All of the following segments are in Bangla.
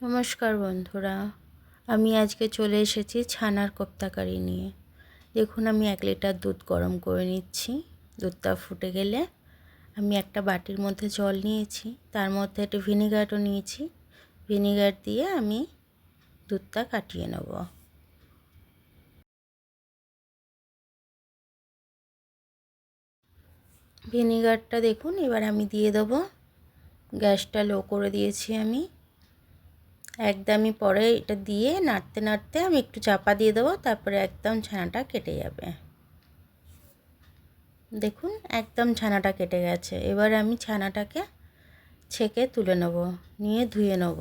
নমস্কার বন্ধুরা, আমি আজকে চলে এসেছি ছানার কোপ্তাকারি নিয়ে। দেখুন, আমি 1 লিটার দুধ গরম করে নিচ্ছি। দুধটা ফুটে গেলে আমি একটা বাটির মধ্যে জল নিয়েছি, তার মধ্যে একটু ভিনেগারও নিয়েছি। ভিনেগার দিয়ে আমি দুধটা কাটিয়ে নেব। ভিনেগারটা দেখুন, এবার আমি দিয়ে দেবো। গ্যাসটা লো করে দিয়েছি আমি। একদমই পরে এটা দিয়ে নাড়তে নাড়তে আমি একটু চাপা দিয়ে দেবো, তারপরে একদম ছানাটা কেটে যাবে। দেখুন, একদম ছানাটা কেটে গেছে। এবার আমি ছানাটাকে ছেঁকে তুলে নেব, নিয়ে ধুয়ে নেব।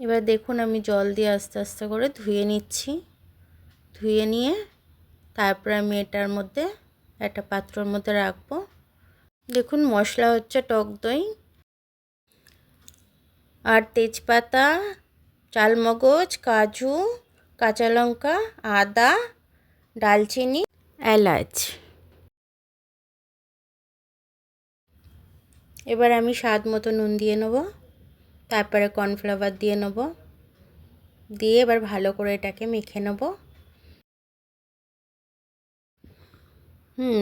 এবার দেখুন, আমি জল দিয়ে আস্তে আস্তে করে ধুয়ে নিচ্ছি। ধুয়ে নিয়ে তারপরে আমি এটার মধ্যে একটা পাত্রের মধ্যে রাখবো। দেখুন, মশলা হচ্ছে টক দই আর তেজপাতা, চালমগজ, কাজু, কাঁচা লঙ্কা, আদা, দালচিনি, এলাচ। এবার আমি স্বাদ মতো নুন দিয়ে নেব, তারপরে কর্নফ্লাওয়ার দিয়ে নেব, দিয়ে এবার ভালো করে এটাকে মেখে নেব।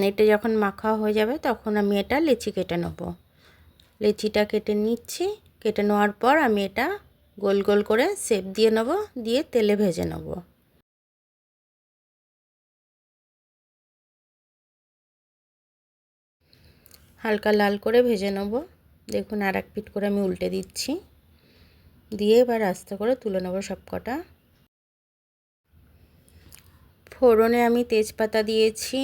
এটা যখন মাখা হয়ে যাবে তখন আমি এটা লেচি কেটে নেব। লেচিটা কেটে নিচ্ছি। কেটে নেওয়ার পর আমি এটা গোল গোল করে শেপ দিয়ে নেব, দিয়ে তেলে ভেজে নেব। হালকা লাল করে ভেজে নেব। দেখুন, আর এক পিঠ করে আমি উল্টে দিচ্ছি, দিয়ে এবার আস্তে করে তুলে নেব সব কটা। ফোড়নে আমি তেজপাতা দিয়েছি,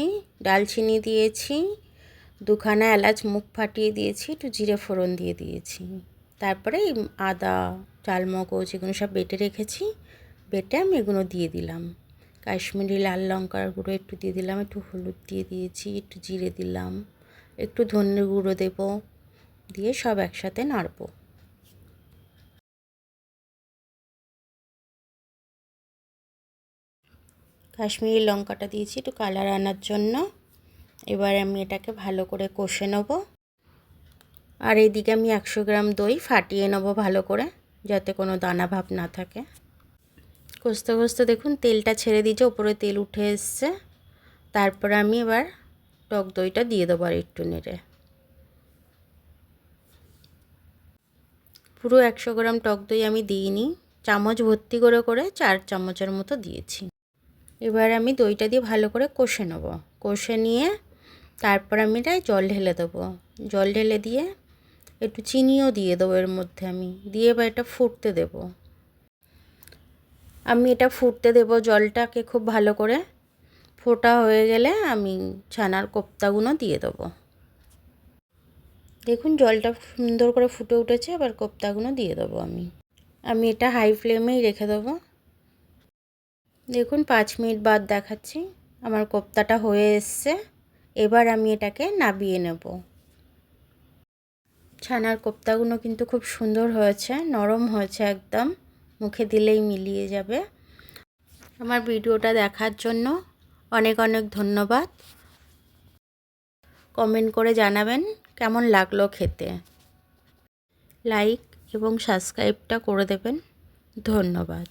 ডালচিনি দিয়েছি, 2খানা এলাচ মুখ ফাটিয়ে দিয়েছি, একটু জিরে ফোড়ন দিয়ে দিয়েছি। তারপরে আদা, চালমগজ এগুলো সব বেটে রেখেছি। বেটে আমি এগুলো দিয়ে দিলাম। কাশ্মীরি লাল লঙ্কার গুঁড়ো একটু দিয়ে দিলাম, একটু হলুদ দিয়ে দিয়েছি, একটু জিরে দিলাম, একটু ধনে গুঁড়ো দেব, দিয়ে সব একসাথে নাড়ব। কাশ্মীরি লঙ্কাটা দিয়েছি একটু কালার আনার জন্য। এবার আমি এটাকে ভালো করে কষে নেব। আর এইদিকে আমি 100 গ্রাম দই ফাটিয়ে নেব ভালো করে, যাতে কোনো দানা ভাব না থাকে। কষতে কষতে দেখুন তেলটা ছেড়ে দিয়েছে, ওপরে তেল উঠে এসছে। তারপরে আমি এবার টক দইটা দিয়ে দেবো আর একটু নেড়ে। পুরো 100 গ্রাম টক দই আমি দিইনি, চামচ ভর্তি করে করে 4 চামচের মতো দিয়েছি। এবার আমি দইটা দিয়ে ভালো করে কষে নেব। কষে নিয়ে তারপর আমি এটায় জল ঢেলে দেবো। জল ঢেলে দিয়ে একটু চিনিও দিয়ে দেবো এর মধ্যে আমি, দিয়ে এবার এটা ফুটতে দেব। আমি এটা ফুটতে দেব জলটাকে খুব ভালো করে। ফোটা হয়ে গেলে আমি ছানার কোপ্তাগুলো দিয়ে দেবো। দেখুন, জলটা সুন্দর করে ফুটে উঠেছে, এবার কোপ্তাগুলো দিয়ে দেবো আমি এটা হাই ফ্লেমেই রেখে দেবো। দেখুন, 5 মিনিট বাদ দেখাচ্ছি, আমার কোপ্তাটা হয়ে এসছে। এবার আমি এটাকে নামিয়ে নেব। ছানার কোপ্তাগুলো কিন্তু খুব সুন্দর হয়েছে, নরম হয়েছে একদম, মুখে দিলেই মিলিয়ে যাবে। আমার ভিডিওটা দেখার জন্য অনেক অনেক ধন্যবাদ। কমেন্ট করে জানাবেন কেমন লাগলো খেতে। লাইক এবং সাবস্ক্রাইবটা করে দেবেন। ধন্যবাদ।